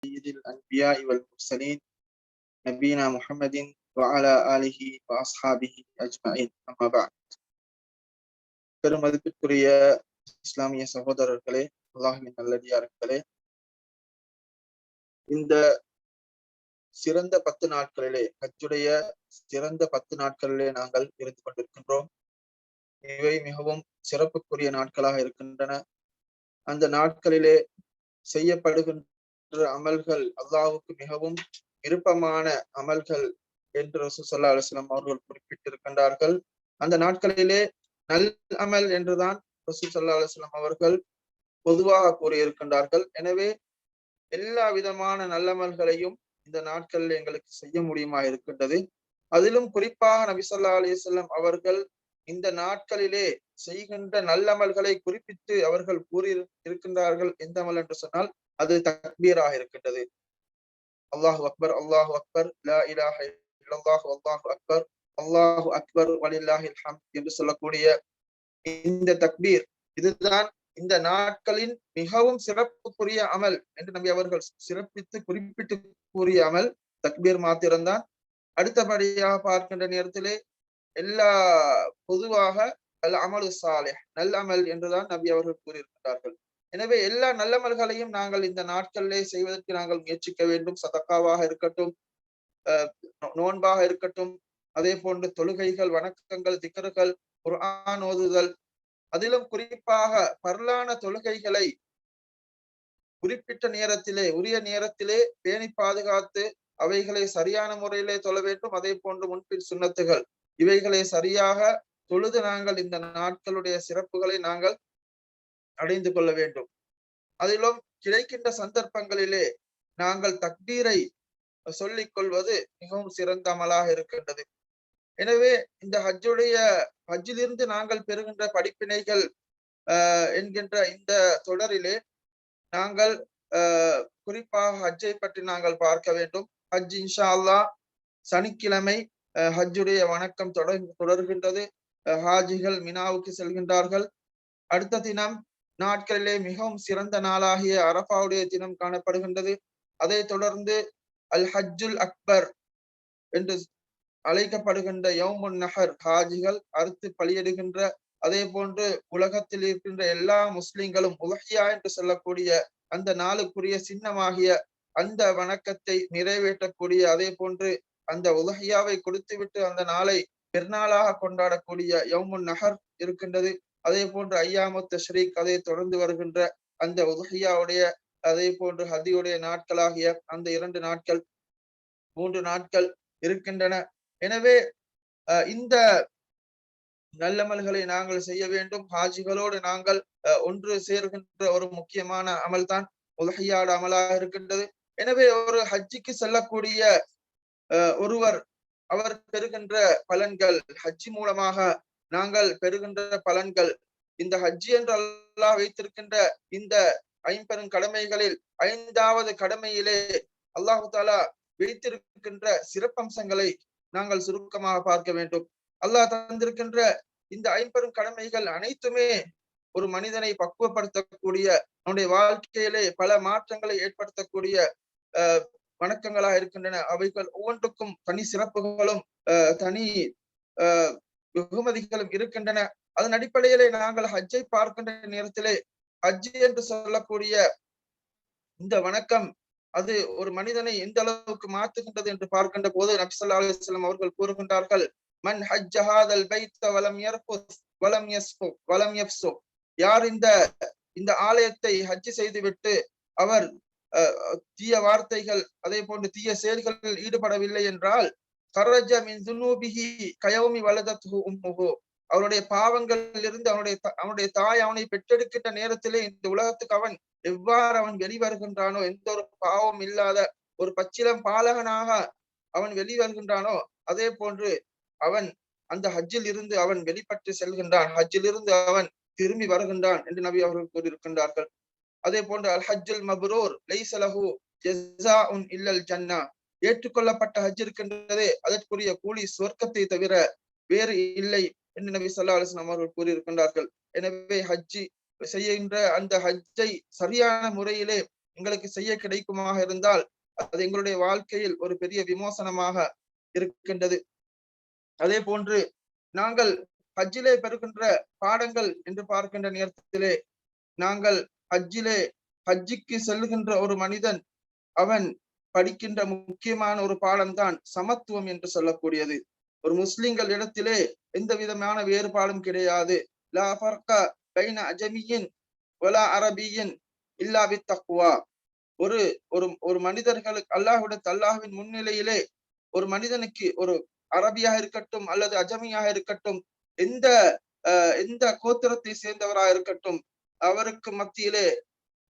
سيد الأنبياء والمرسلين نبينا محمد وعلى آله وأصحابه أجمعين أما بعد. பெருமதிப்பிற்குரிய இஸ்லாமிய சகோதரர்களே, அல்லாஹ்வின் நல்லடியார்களே, இந்த சிறந்த 10 நாட்களிலே, ஹஜ்ஜுடைய சிறந்த 10 நாட்களிலே நாங்கள் இருந்து கொண்டிருக்கின்றோம். இவை மிகவும் சிறப்புக்குரிய நாட்களாக இருக்கின்றன. அந்த நாட்களிலே செய்யப்படுகின்ற அமல்கள் அல்லாஹ்வுக்கு மிகவும் விருப்பமான அமல்கள் என்று ரசூல் ஸல்லல்லாஹு அலைஹி வஸல்லம் அவர்கள் குறிப்பிட்டிருக்கின்றார்கள். அந்த நாட்களிலே நல் அமல் என்றுதான் ரசூல் ஸல்லல்லாஹு அலைஹி வஸல்லம் அவர்கள் பொதுவாக கூறியிருக்கின்றார்கள். எனவே எல்லா விதமான நல்லமல்களையும் இந்த நாட்களில் எங்களுக்கு செய்ய முடியுமா இருக்கின்றது. அதிலும் குறிப்பாக நபி ஸல்லல்லாஹு அலைஹி வஸல்லம் அவர்கள் இந்த நாட்களிலே செய்கின்ற நல்லமல்களை குறிப்பிட்டு அவர்கள் கூறி இருக்கின்றார்கள். எந்த அமல் என்று சொன்னால் அது தக்பீராக இருக்கின்றது. அல்லாஹு அக்பர், அல்லாஹு அக்பர், லா இலாஹ இல்லல்லாஹ், அல்லாஹு அக்பர், அல்லாஹு அக்பர் வலில்லாஹில் ஹம்த் என்று சொல்லக்கூடிய இந்த தக்பீர், இதுதான் இந்த நாட்களின் மிகவும் சிறப்புக்குரிய அமல் என்று நபி அவர்கள் சிறப்பித்து குறிப்பிட்டு கூறிய அமல் தக்பீர் மாத்திரம்தான். அடுத்தபடியாக பார்க்கின்ற நேரத்திலே எல்லா பொதுவாக அல் அமலு சாலிஹ், நல்ல அமல் என்றுதான் நபி அவர்கள் கூறியிருக்கிறார்கள். எனவே எல்லா நல்லமல்களையும் நாங்கள் இந்த நாட்களிலே செய்வதற்கு நாங்கள் முயற்சிக்க வேண்டும். சதக்காவாக இருக்கட்டும், நோன்பாக இருக்கட்டும், அதே போன்று தொழுகைகள், வணக்கங்கள், திக்ருகள், குர்ஆன் ஓதுதல், அதிலும் குறிப்பாக பரலான தொழுகைகளை குறிப்பிட்ட நேரத்திலே உரிய நேரத்திலே பேணி பாதுகாத்து அவைகளை சரியான முறையிலே தொழ வேண்டும். அதே போன்று முன்பின் சுன்னத்துகள் இவைகளை சரியாக தொழுது நாங்கள் இந்த நாட்களுடைய சிறப்புகளை நாங்கள் அடைந்து கொள்ள வேண்டும். அதிலும் கிடைக்கின்ற சந்தர்ப்பங்களிலே நாங்கள் தக்பீரை சொல்லிக் கொள்வது மிகவும் சிறந்த அமலாக இருக்கின்றது. எனவே இந்த ஹஜ்ஜிலிருந்து நாங்கள் பெறுகின்ற படிப்பினைகள் என்கின்ற இந்த தொடரிலே நாங்கள் குறிப்பாக ஹஜ்ஜை பற்றி நாங்கள் பார்க்க வேண்டும். ஹஜ் இன்ஷா அல்லாஹ் சனிக்கிழமை ஹஜ்ஜுடைய வணக்கம் தொடர்கின்றது. ஹாஜிகள் மினாவுக்கு செல்கின்றார்கள். அடுத்த தினம் நாட்களிலே மிகவும் சிறந்த நாளாகிய அரஃபாவுடைய தினம் காணப்படுகின்றது. அதை தொடர்ந்து அல் ஹஜ்ஜுல் அக்பர் என்று அழைக்கப்படுகின்ற யௌமுன் நஹர், ஹாஜிகள் அறுத்து பலியிடுகின்ற, அதே போன்று உலகத்தில் இருக்கின்ற எல்லா முஸ்லிம்களும் உலஹியா என்று சொல்லக்கூடிய அந்த நாளுக்குரிய சின்னமாகிய அந்த வணக்கத்தை நிறைவேற்றக்கூடிய, அதே போன்று அந்த உலஹியாவை கொடுத்துவிட்டு அந்த நாளை பெருநாளாக கொண்டாடக்கூடிய யௌமுன் நஹர் இருக்கின்றது. அதே போன்று ஐயாமு தஷ்ரீக், அதை தொடர்ந்து வருகின்ற அந்த உலஹியாவுடைய, அதே போன்று ஹதியுடைய நாட்களாகிய அந்த 2 நாட்கள், 3 நாட்கள் இருக்கின்றன. எனவே இந்த நல்லமல்களை நாங்கள் செய்ய வேண்டும். ஹாஜிகளோடு நாங்கள் ஒன்று சேர்கின்ற ஒரு முக்கியமான அமல் தான் உலஹியாட அமலாக இருக்கின்றது. எனவே ஒரு ஹஜ்ஜிக்கு செல்லக்கூடிய ஒருவர் அவர் பெறுகின்ற பலன்கள், ஹஜ்ஜி மூலமாக நாங்கள் பெறுகின்ற பலன்கள், இந்த ஹஜ்ஜி என்று அல்லாஹ் வைத்திருக்கின்ற இந்த 50 கடமைகளில் 5வது கடமையிலே அல்லாஹு தஆலா வைத்திருக்கின்ற சிறப்பம்சங்களை நாங்கள் சுருக்கமாக பார்க்க வேண்டும். அல்லாஹ் தந்திருக்கின்ற இந்த 50 கடமைகள் அனைத்துமே ஒரு மனிதனை பக்குவப்படுத்தக்கூடிய, அவனுடைய வாழ்க்கையிலே பல மாற்றங்களை ஏற்படுத்தக்கூடிய வணக்கங்களாக இருக்கின்றன. அவைகள் ஒவ்வொன்றுக்கும் தனி சிறப்புகளும் தனி வெகுமதிகளும் இருக்கின்றன. அதன் அடிப்படையிலே நாங்கள் ஹஜ்ஜை பார்க்கின்ற நேரத்திலே ஹஜ் என்று சொல்லக்கூடிய இந்த வணக்கம் அது ஒரு மனிதனை எந்த அளவுக்கு மாற்றுகின்றது என்று பார்க்கின்ற போது நபி ஸல்லல்லாஹு அலைஹி வஸல்லம் அவர்கள் கூறுகின்றார்கள், மன் ஹஜ்ஜ ஹாதல் பைத்த வலம் யர்ஃபுஸ் வலம் யஸ்ஃபு வலம் யஃப்ஸு, யார் இந்த ஆலயத்தை ஹஜ் செய்துவிட்டு அவர் தீய வார்த்தைகள், அதே போன்று தீய செயல்களில் ஈடுபடவில்லை என்றால், கரஜ மின் துனூபிஹி கயௌமி வலதத்ஹு உம்முஹு, அவருடைய பாவங்களில் இருந்து அவனுடைய தாய் அவனை பெற்றெடுக்கின்ற நேரத்திலே இந்த உலகத்துக்கு அவன் எவ்வாறு அவன் வெளிவருகின்றானோ, எந்த ஒரு பாவம் இல்லாத ஒரு பச்சிலம் பாலகனாக அவன் வெளிவருகின்றானோ, அதே போன்று அவன் அந்த ஹஜ்ஜில் இருந்து அவன் வெளிப்பட்டு செல்கின்றான், ஹஜ்ஜில் இருந்து அவன் திரும்பி வருகின்றான் என்று நபி அவர்கள் கூறியிருக்கின்றார்கள். அதே போன்று அல் ஹஜ்ஜுல் மப்ரூர் லைஸ லஹு ஜஸாஉன் இல்லல் ஜன்னா, ஏற்றுக்கொள்ளப்பட்ட ஹஜ் இருக்கின்றதே அதற்குரிய கூலி சொர்க்கத்தை தவிர வேறு இல்லை என்று நபி ஸல்லல்லாஹு அலைஹி வஸல்லம் அவர்கள் கூறியிருக்கின்றார்கள். எனவே ஹஜ்ஜி செய்கின்ற அந்த ஹஜ்ஜை சரியான முறையிலே எங்களுக்கு செய்ய கிடைக்குமாக இருந்தால் அது எங்களுடைய வாழ்க்கையில் ஒரு பெரிய விமோசனமாக இருக்கின்றது. அதே போன்று நாங்கள் ஹஜ்ஜிலே பெறுகின்ற பாடங்கள் என்று பார்க்கின்ற நேரத்திலே நாங்கள் ஹஜ்ஜுக்கு செல்லுகின்ற ஒரு மனிதன் அவன் படிக்கின்ற முக்கியமான ஒரு பாடம்தான் சமத்துவம் என்று சொல்லக்கூடியது. ஒரு முஸ்லிம்கள் இடத்திலே எந்த விதமான வேறுபாடும் கிடையாது. லா ஃபர்க பைன அஜமியின் வலா அரபியின் இல்லா பித்தக்வா. ஒரு ஒரு மனிதர்களுக்கு அல்லாஹ்வின் முன்னிலையிலே ஒரு மனிதனுக்கு, ஒரு அரபியாக இருக்கட்டும் அல்லது அஜமியாக இருக்கட்டும், எந்த எந்த கோத்திரத்தை சேர்ந்தவராக இருக்கட்டும், அவருக்கு மத்தியிலே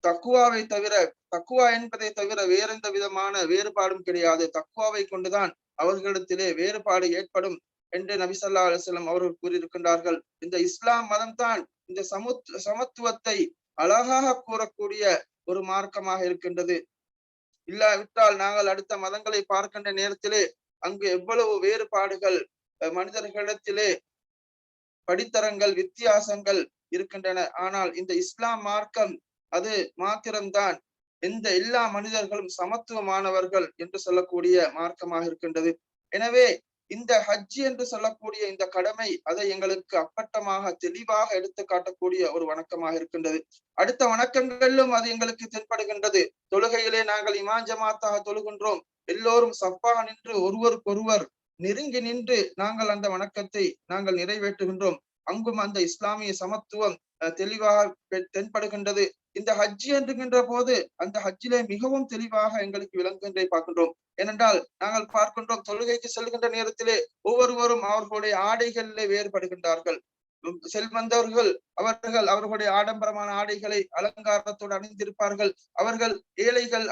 தக்குவாவை தவிர, தக்குவா என்பதை தவிர வேற எந்த விதமான வேறுபாடும் கிடையாது. தக்குவாவை கொண்டுதான் அவர்களிடத்திலே வேறுபாடு ஏற்படும் என்று நபி ஸல்லல்லாஹு அலைஹி வஸல்லம் அவர்கள் கூறியிருக்கின்றார்கள். இந்த இஸ்லாம் மதம் தான் இந்த சமத்துவத்தை அழகாக கூறக்கூடிய ஒரு மார்க்கமாக இருக்கின்றது. இல்லாவிட்டால் நாங்கள் அடுத்த மதங்களை பார்க்கின்ற நேரத்திலே அங்கு எவ்வளவு வேறுபாடுகள், மனிதர்களிடத்திலே படித்தரங்கள், வித்தியாசங்கள் இருக்கின்றன. ஆனால் இந்த இஸ்லாம் மார்க்கம் அது மாத்திரம்தான் எல்லா மனிதர்களும் சமத்துவமானவர்கள் என்று சொல்லக்கூடிய மார்க்கமாக இருக்கின்றது. எனவே இந்த ஹஜ் என்று சொல்லக்கூடிய இந்த கடமை அதை எங்களுக்கு அப்பட்டமாக தெளிவாக எடுத்து காட்டக்கூடிய ஒரு வணக்கமாக இருக்கின்றது. அடுத்த வணக்கங்களிலும் அது எங்களுக்கு தென்படுகின்றது. தொழுகையிலே நாங்கள் இமாம் ஜமாத்தாக தொழுகின்றோம். எல்லோரும் சஃபாக நின்று ஒருவருக்கொருவர் நெருங்கி நின்று நாங்கள் அந்த வணக்கத்தை நாங்கள் நிறைவேற்றுகின்றோம். அங்கும் அந்த இஸ்லாமிய சமத்துவம் தெளிவாக தென்படுகின்றது. இந்த ஹஜ் என்கின்ற போது அந்த ஹஜ்ஜிலே மிகவும் தெளிவாக எங்களுக்கு விளங்குகின்றதை பார்க்கின்றோம். ஏனென்றால் நாங்கள் பார்க்கின்றோம், தொழுகைக்கு செல்கின்ற நேரத்திலே ஒவ்வொருவரும் அவர்களுடைய ஆடைகளிலே வேறுபடுகின்றார்கள். செல்வந்தவர்கள் அவர்களுடைய ஆடம்பரமான ஆடைகளை அலங்காரத்தோடு அணிந்திருப்பார்கள். ஏழைகள்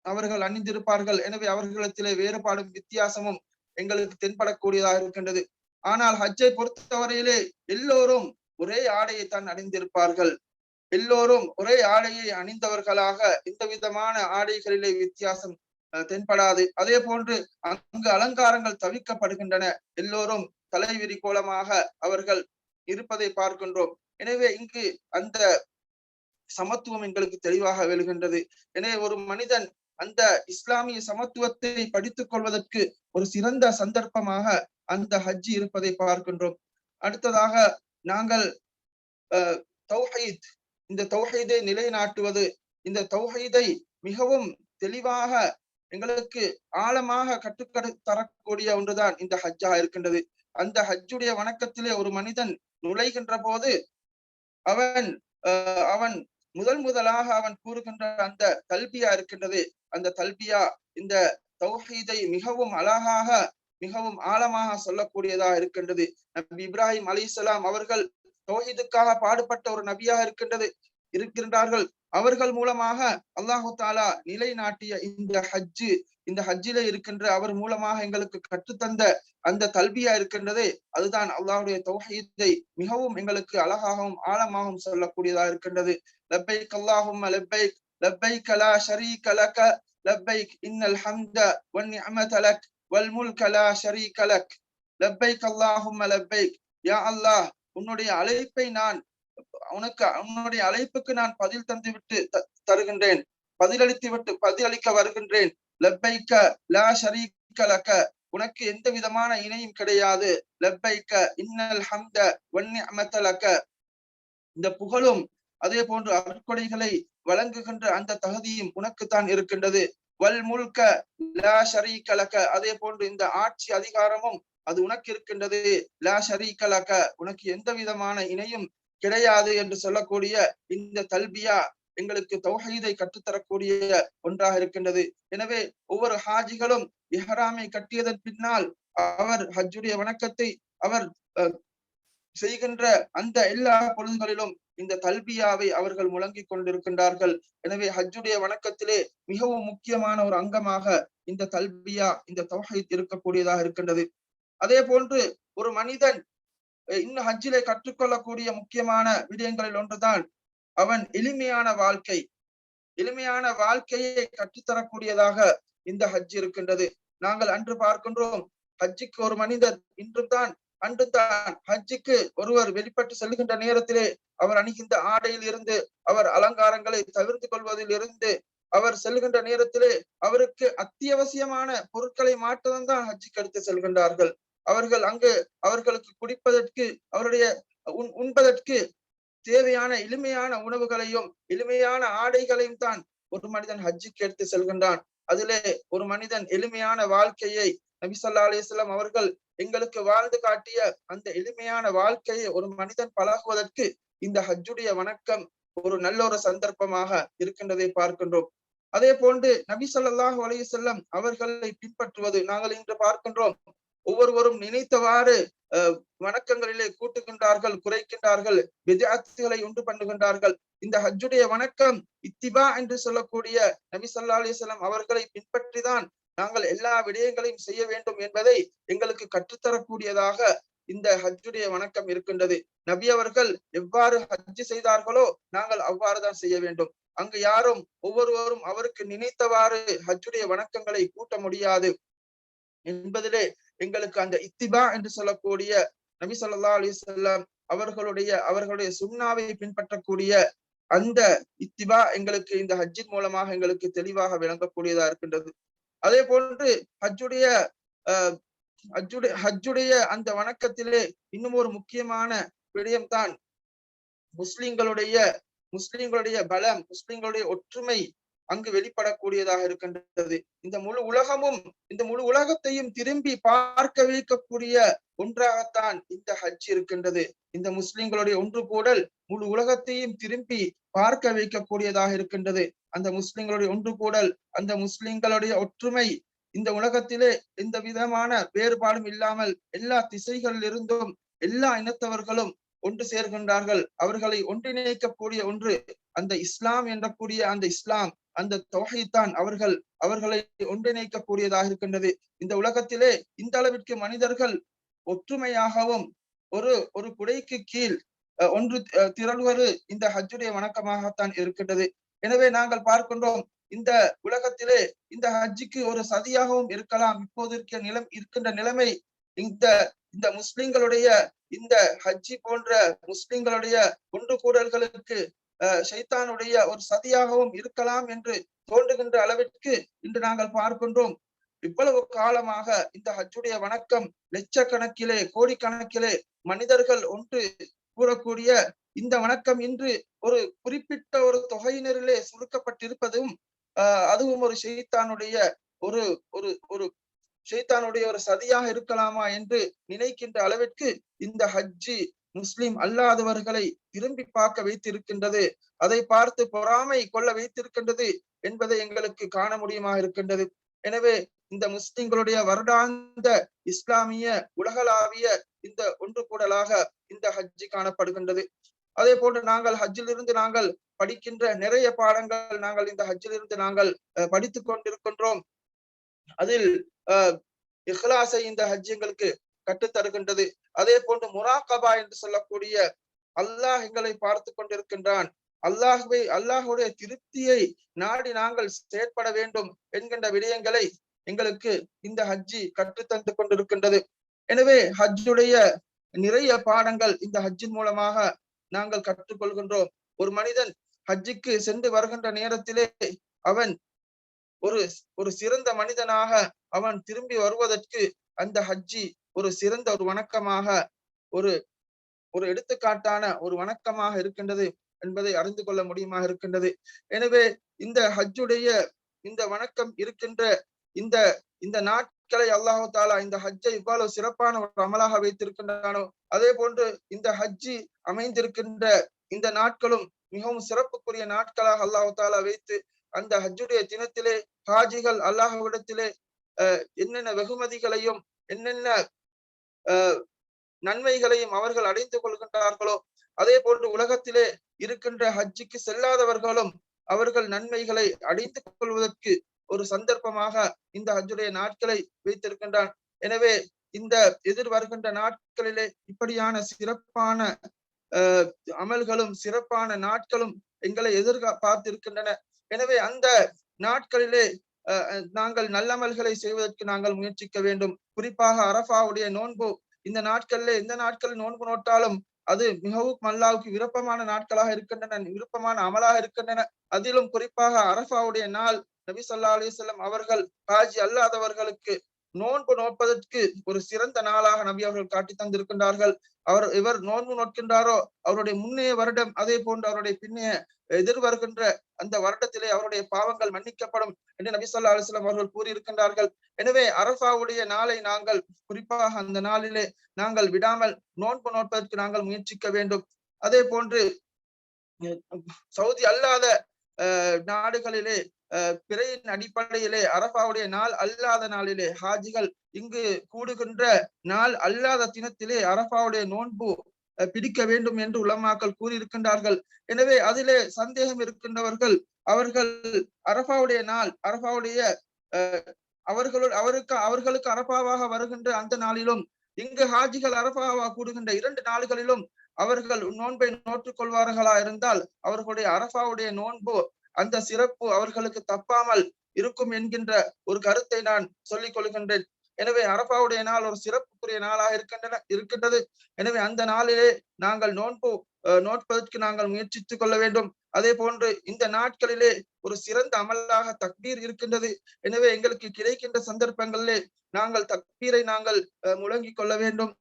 அவர்கள் அணிந்திருப்பார்கள். எனவே அவர்களிடத்திலே வேறுபாடும் வித்தியாசமும் எங்களுக்கு தென்படக்கூடியதாக இருக்கின்றது. ஆனால் ஹஜ்ஜை பொறுத்தவரையிலே எல்லோரும் ஒரே ஆடையைத்தான் அணிந்திருப்பார்கள். எல்லோரும் ஒரே ஆடையை அணிந்தவர்களாக எந்த விதமான ஆடைகளிலே வித்தியாசம் தென்படாது. அதே போன்று அங்கு அலங்காரங்கள் தவிர்க்கப்படுகின்றன. எல்லோரும் தலைவிரி கோலமாக அவர்கள் இருப்பதை பார்க்கின்றோம். எனவே இங்கு அந்த சமத்துவம் எங்களுக்கு தெளிவாக விழுகின்றது. எனவே ஒரு மனிதன் அந்த இஸ்லாமிய சமத்துவத்தை படித்துக் கொள்வதற்கு ஒரு சிறந்த சந்தர்ப்பமாக அந்த ஹஜ் இருப்பதை பார்க்கின்றோம். அடுத்ததாக நாங்கள் தௌஹீத், இந்த தௌஹீதை நிலைநாட்டுவது, இந்த தௌஹீதை மிகவும் தெளிவாக எங்களுக்கு ஆழமாக தரக்கூடிய ஒன்றுதான் இந்த ஹஜ்ஜாக இருக்கின்றது. அந்த ஹஜ்ஜுடைய வணக்கத்திலே ஒரு மனிதன் நுழைகின்ற போது அவன் முதலாக அவன் கூறுகின்ற அந்த தல்பியா இருக்கின்றது. அந்த தல்பியா இந்த தௌஹீதை மிகவும் அழகாக, மிகவும் ஆழமாக சொல்லக்கூடியதாக இருக்கின்றது. நபி இப்ராஹிம் அலைஹிஸ்ஸலாம் அவர்கள் தௌஹீதுக்காக பாடுபட்ட ஒரு நபியாக இருக்கின்றார்கள். அவர்கள் மூலமாக அல்லாஹு தாலா நிலைநாட்டிய இந்த ஹஜ்ஜிலே இருக்கின்ற அவர் மூலமாக எங்களுக்கு கற்றுத்தந்த அந்த தல்பியா இருக்கின்றது. அதுதான் அல்லாஹ்வுடைய தௌஹீதை மிகவும் எங்களுக்கு அழகாகவும் ஆழமாகவும் சொல்லக்கூடியதாக இருக்கின்றது. லப்பைக் அல்லாஹும்ம லப்பைக், லப்பைக் லா ஷரீக லக, லப்பைக் இன்னல் ஹம்த வன் நிஅமத லக் வல் முல்க லா ஷரீக லக், லப்பைக் அல்லாஹும்ம லப்பைக். யா அல்லாஹ், உன்னுடைய அழைப்புக்கு நான் பதில் தந்துவிட்டு தருகின்றேன், பதிலளிக்க வருகின்றேன். லப்பைக்க லா ஷரீக லக, உனக்கு எந்த விதமான இணையும் கிடையாது. லப்பைக்க இன்னல் ஹம்த வன் நிஅமத லக, இந்த புகழும் அதே போன்று அருட்கொடைகளை வழங்குகின்ற அந்த தகுதியும் உனக்குத்தான் இருக்கின்றது. வல் முல்க லா ஷரீக லக, அதே போன்று இந்த ஆட்சி அதிகாரமும் அது உனக்கு இருக்கின்றது. லா ஷரீக லக, உனக்கு எந்த விதமான இணையும் கிடையாது என்று சொல்லக்கூடிய இந்த தல்பியா எங்களுக்கு தௌஹீதை கற்றுத்தரக்கூடிய ஒன்றாக இருக்கின்றது. எனவே ஒவ்வொரு ஹாஜிகளும் இஹ்ராமை கட்டியதன் பின்னால் அவர் ஹஜ்ஜுடைய வணக்கத்தை அவர் செய்கின்ற அந்த எல்லா பொழுதுகளிலும் இந்த தல்பியாவை அவர்கள் முழங்கிக் கொண்டிருக்கின்றார்கள். எனவே ஹஜ்ஜுடைய வணக்கத்திலே மிகவும் முக்கியமான ஒரு அங்கமாக இந்த தல்பியா, இந்த தௌஹீத் இருக்கக்கூடியதாக இருக்கின்றது. அதே போன்று ஒரு மனிதன் இன்னும் ஹஜ்ஜிலே கற்றுக்கொள்ளக்கூடிய முக்கியமான விடயங்களில் ஒன்றுதான் அவன் எளிமையான வாழ்க்கையை கற்றுத்தரக்கூடியதாக இந்த ஹஜ் இருக்கின்றது. நாங்கள் அன்று பார்க்கின்றோம், ஹஜ்ஜுக்கு ஒரு மனிதர் இன்றும் தான் அன்றுதான் ஹஜ்ஜுக்கு ஒருவர் வெளிப்பட்டு செல்கின்ற நேரத்திலே அவர் அணிகின்ற ஆடையில் இருந்து, அவர் அலங்காரங்களை தவிர்த்து கொள்வதில் இருந்து, அவர் செல்கின்ற நேரத்திலே அவருக்கு அத்தியாவசியமான பொருட்களை மாற்றம்தான் ஹஜ்ஜுக்கு எடுத்து செல்கின்றார்கள். அவர்கள் அங்கு அவர்களுக்கு குடிப்பதற்கு, அவருடைய உண்பதற்கு தேவையான எளிமையான உணவுகளையும் எளிமையான ஆடைகளையும் தான் ஒரு மனிதன் ஹஜ்ஜுக்கு எடுத்து செல்கின்றான். அதிலே ஒரு மனிதன் எளிமையான வாழ்க்கையை நபி ஸல்லல்லாஹு அலைஹி வஸல்லம் அவர்கள் எங்களுக்கு வாழ்ந்து காட்டிய அந்த எளிமையான வாழ்க்கையை ஒரு மனிதன் பழகுவதற்கு இந்த ஹஜ்ஜுடைய வணக்கம் ஒரு நல்ல ஒரு சந்தர்ப்பமாக இருக்கின்றதை பார்க்கின்றோம். அதே போன்று நபி ஸல்லல்லாஹு அலைஹி வஸல்லம் அவர்களை பின்பற்றுவது நாங்கள் இன்று பார்க்கின்றோம். ஒவ்வொருவரும் நினைத்தவாறு வணக்கங்களிலே கூட்டுகின்றார்கள், குறைக்கின்றார்கள், பித்அத்துகளை உண்டு பண்ணுகின்றார்கள். இந்த ஹஜ்ஜுடைய வணக்கம் இத்திபா என்று சொல்லக்கூடிய நபி ஸல்லல்லாஹு அலைஹி வஸல்லம் அவர்களை பின்பற்றிதான் நாங்கள் எல்லா விடயங்களையும் செய்ய வேண்டும் என்பதை எங்களுக்கு கற்றுத்தரக்கூடியதாக இந்த ஹஜ்ஜுடைய வணக்கம் இருக்கின்றது. நபி அவர்கள் எவ்வாறு ஹஜ்ஜு செய்தார்களோ நாங்கள் அவ்வாறுதான் செய்ய வேண்டும். அங்கு யாரும் ஒவ்வொருவரும் அவருக்கு நினைத்தவாறு ஹஜ்ஜுடைய வணக்கங்களை கூட்ட முடியாது என்பதிலே எங்களுக்கு அந்த இத்திபா என்று சொல்லக்கூடிய நபி ஸல்லல்லாஹு அலைஹி வஸல்லம் அவர்களுடைய சுன்னாவை பின்பற்றக்கூடிய அந்த இத்திபா எங்களுக்கு இந்த ஹஜ்ஜின் மூலமாக எங்களுக்கு தெளிவாக விளங்கக்கூடியதா இருக்கின்றது. அதே போன்று ஹஜ்ஜுடைய ஹஜ்ஜுடைய அந்த வணக்கத்திலே இன்னும் ஒரு முக்கியமான விடயம்தான் முஸ்லிம்களுடைய பலம், முஸ்லிம்களுடைய ஒற்றுமை அங்கு வெளிப்படக்கூடியதாக இருக்கின்றது. இந்த முழு உலகத்தையும் திரும்பி பார்க்க வைக்கக்கூடிய ஒன்றாகத்தான் இந்த ஹஜ் இருக்கின்றது. இந்த முஸ்லிம்களுடைய ஒன்று கூடல் முழு உலகத்தையும் திரும்பி பார்க்க வைக்கக்கூடியதாக இருக்கின்றது. அந்த முஸ்லிம்களுடைய ஒன்று கூடல், அந்த முஸ்லிம்களுடைய ஒற்றுமை இந்த உலகத்திலே எந்த விதமான வேறுபாடும் இல்லாமல் எல்லா திசைகளில் இருந்தும் எல்லா இனத்தவர்களும் ஒன்று சேர்கின்றார்கள். அவர்களை ஒன்றிணைக்கக்கூடிய ஒன்று அந்த இஸ்லாம் என்றக்கூடிய அந்த இஸ்லாம், அந்த தௌஹீத் தான் அவர்களை ஒன்றிணைக்கக்கூடியதாக இருக்கின்றது. இந்த உலகத்திலே இந்த அளவிற்கு மனிதர்கள் ஒற்றுமையாகவும் ஒரு குடைக்கு கீழ் ஒன்று திரள்வது இந்த ஹஜ்ஜுடைய வணக்கமாகத்தான் இருக்கின்றது. எனவே நாங்கள் பார்க்கின்றோம், இந்த உலகத்திலே இந்த ஹஜ்ஜுக்கு ஒரு சதியாகவும் இருக்கலாம். இப்போது இருக்கின்ற நிலைமை இந்த முஸ்லிம்களுடைய இந்த ஹஜ்ஜி போன்ற முஸ்லிம்களுடைய ஒன்று கூடல்களுக்கு ஷைத்தானுடைய ஒரு சதியாகவும் இருக்கலாம் என்று தோன்றுகின்ற அளவிற்கு இன்று நாங்கள் பார்க்கின்றோம். இவ்வளவு காலமாக இந்த ஹஜ்ஜுடைய வணக்கம் லட்சக்கணக்கிலே கோடிக்கணக்கிலே மனிதர்கள் ஒன்று கூறக்கூடிய இந்த வணக்கம் இன்று ஒரு குறிப்பிட்ட ஒரு தொகையினரிலே சுருக்கப்பட்டிருப்பதும் அதுவும் ஒரு ஷைத்தானுடைய ஒரு ஒரு ஒரு ஷைத்தானுடைய ஒரு சதியாக இருக்கலாமா என்று நினைக்கின்ற அளவிற்கு இந்த ஹஜ்ஜி முஸ்லிம் அல்லாதவர்களை திரும்பி பார்க்க வைத்திருக்கின்றது, அதை பார்த்து பொறாமை கொள்ள வைத்திருக்கின்றது என்பதை எங்களுக்கு காண முடியுமாக இருக்கின்றது. எனவே இந்த முஸ்லிம்களுடைய வருடாந்த இஸ்லாமிய உலகளாவிய இந்த ஒன்று கூடலாக இந்த ஹஜ்ஜி காணப்படுகின்றது. அதே போன்று நாங்கள் ஹஜ்ஜிலிருந்து நாங்கள் படிக்கின்ற நிறைய பாடங்கள் நாங்கள் இந்த ஹஜ்ஜிலிருந்து நாங்கள் படித்துக் கொண்டிருக்கின்றோம். அதில் இஹ்லாஸை இந்த ஹஜ் எங்களுக்கு கற்றுத் தருகின்றது. அதே போன்று முராகபா என்று சொல்லக்கூடிய அல்லாஹ் எங்களை பார்த்து கொண்டிருக்கின்றான், அல்லாஹுடைய திருப்தியை நாடி நாங்கள் செயற்பட வேண்டும் என்கின்ற விடயங்களை எங்களுக்கு இந்த ஹஜ்ஜி கற்றுத்தந்து கொண்டிருக்கின்றது. எனவே ஹஜ்ஜுடைய நிறைய பாடங்கள் இந்த ஹஜ்ஜின் மூலமாக நாங்கள் கற்றுக்கொள்கின்றோம். ஒரு மனிதன் ஹஜ்ஜுக்கு சென்று வருகின்ற நேரத்திலே அவன் ஒரு சிறந்த மனிதனாக அவன் திரும்பி வருவதற்கு அந்த ஹஜ்ஜி ஒரு சிறந்த ஒரு வணக்கமாக ஒரு எடுத்துக்காட்டான ஒரு வணக்கமாக இருக்கின்றது என்பதை அறிந்து கொள்ள முடியுமாக இருக்கின்றது. எனவே இந்த ஹஜ்ஜுடைய இந்த வணக்கம் இருக்கின்ற இந்த நாட்களை அல்லாஹு தாலா இந்த ஹஜ்ஜை இவ்வளவு சிறப்பான ஒரு அமலாக வைத்திருக்கின்றானோ, அதே போன்று இந்த ஹஜ்ஜி அமைந்திருக்கின்ற இந்த நாட்களும் மிகவும் சிறப்புக்குரிய நாட்களாக அல்லாஹு தாலா வைத்து அந்த ஹஜ்ஜுடைய தினத்திலே ஹாஜிகள் அல்லாஹ்விடத்திலே என்னென்ன வெகுமதிகளையும் என்னென்ன நன்மைகளையும் அவர்கள் அடைந்து கொள்கின்றார்களோ, அதே போன்று உலகத்திலே இருக்கின்ற ஹஜ்ஜுக்கு செல்லாதவர்களும் அவர்கள் நன்மைகளை அடைந்து கொள்வதற்கு ஒரு சந்தர்ப்பமாக இந்த ஹஜ்ஜுடைய நாட்களை வைத்திருக்கின்றான். எனவே இந்த எதிர் வருகின்ற நாட்களிலே இப்படியான சிறப்பான அமல்களும் சிறப்பான நாட்களும் எங்களை பார்த்திருக்கின்றன. எனவே அந்த நாட்களிலே நாங்கள் நல்லமல்களை செய்வதற்கு நாங்கள் முயற்சிக்க வேண்டும். குறிப்பாக அரஃபாவுடைய நோன்பு இந்த நாட்கள்ல எந்த நாட்கள் நோன்பு நோட்டாலும் அது மிகவும் அல்லாஹ்வுக்கு விருப்பமான நாட்களாக இருக்கின்றன, விருப்பமான அமலாக இருக்கின்றன. அதிலும் குறிப்பாக அரஃபாவுடைய நாள் நபி ஸல்லல்லாஹு அலைஹி வஸல்லம் அவர்கள் ஹாஜி அல்லாதவர்களுக்கு நோன்பு நோட்பதற்கு ஒரு சிறந்த நாளாக நபி அவர்கள் காட்டி தந்திருக்கின்றார்கள். இவர் நோன்பு நோட்கின்றாரோ அவருடைய முன்னைய வருடம், அதே போன்று அவருடைய பின்னைய எதிர்வருகின்ற அந்த வருடத்திலே அவருடைய பாவங்கள் மன்னிக்கப்படும் என்று நபி ஸல்லல்லாஹு அலைஹி வஸல்லம் அவர்கள் கூறியிருக்கின்றார்கள். எனவே அரஃபாவுடைய நாளை நாங்கள் குறிப்பாக அந்த நாளிலே நாங்கள் விடாமல் நோன்பு நோட்பதற்கு நாங்கள் முயற்சிக்க வேண்டும். அதே போன்று சவுதி அல்லாத நாடுகளிலே பிறையின் அடிப்படையிலே அரஃபாவுடைய நாள் அல்லாத நாளிலே ஹாஜிகள் இங்கு கூடுகின்ற நாள் அல்லாத தினத்திலே அரஃபாவுடைய நோன்பு பிடிக்க வேண்டும் என்று உலமாக்கள் கூறியிருக்கின்றார்கள். எனவே அதிலே சந்தேகம் இருக்கின்றவர்கள் அவர்கள் அரஃபாவுடைய நாள் அரஃபாவுடைய அவர்களுக்கு அரஃபாவாக வருகின்ற அந்த நாளிலும் இங்கு ஹாஜிகள் அரஃபாவாக கூடுகின்ற 2 நாடுகளிலும் அவர்கள் நோன்பை நோற்றுக் கொள்வார்களா இருந்தால் அவர்களுடைய அரஃபாவுடைய நோன்பு அந்த சிறப்பு அவர்களுக்கு தப்பாமல் இருக்கும் என்கின்ற ஒரு கருத்தை நான் சொல்லிக் கொள்கின்றேன். எனவே அரஃபாவுடைய நாள் ஒரு சிறப்புக்குரிய நாளாக இருக்கின்றது. எனவே அந்த நாளிலே நாங்கள் நோட்பதற்கு நாங்கள் முயற்சித்துக் கொள்ள வேண்டும். அதே போன்று இந்த நாட்களிலே ஒரு சிறந்த அமலாக தக்பீர் இருக்கின்றது. எனவே எங்களுக்கு கிடைக்கின்ற சந்தர்ப்பங்களிலே நாங்கள் தக்பீரை நாங்கள் முழங்கிக் கொள்ள வேண்டும்.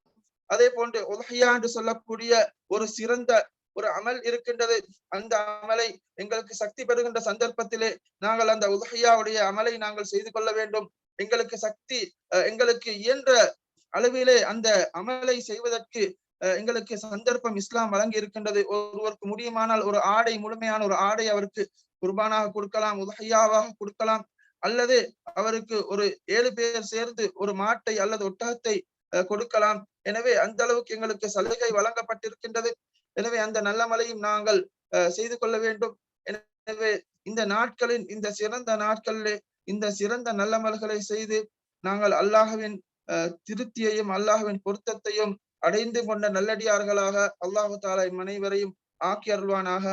அதே போன்று உலஹியா என்று சொல்லக்கூடிய ஒரு சிறந்த ஒரு அமல் இருக்கின்றது. அந்த அமலை எங்களுக்கு சக்தி பெறுகின்ற சந்தர்ப்பத்திலே நாங்கள் அந்த உலஹியாவுடைய அமலை நாங்கள் செய்து கொள்ள வேண்டும். எங்களுக்கு இயன்ற அளவிலே அந்த அமலை செய்வதற்கு எங்களுக்கு சந்தர்ப்பம் இஸ்லாம் வழங்கி இருக்கின்றது. ஒருவருக்கு முடியுமானால் ஒரு ஆடை, முழுமையான ஒரு ஆடை அவருக்கு குர்பானாக கொடுக்கலாம், உலஹியாவாக கொடுக்கலாம், அல்லது அவருக்கு ஒரு 7 பேர் சேர்ந்து ஒரு மாட்டை அல்லது ஒட்டகத்தை கொடுக்கலாம். எனவே அந்த அளவுக்கு எங்களுக்கு சலுகை வழங்கப்பட்டிருக்கின்றது. எனவே அந்த நல்ல மலையும் நாங்கள் செய்து கொள்ள வேண்டும். எனவே இந்த நாட்களின் இந்த சிறந்த நாட்களிலே இந்த சிறந்த நல்லமல்களை செய்து நாங்கள் அல்லாஹ்வின் திருப்தியையும் அல்லாஹ்வின் பொருத்தத்தையும் அடைந்து கொண்ட நல்லடியார்களாக அல்லாஹு தஆலா அனைவரையும் ஆக்கி அருள்வானாக.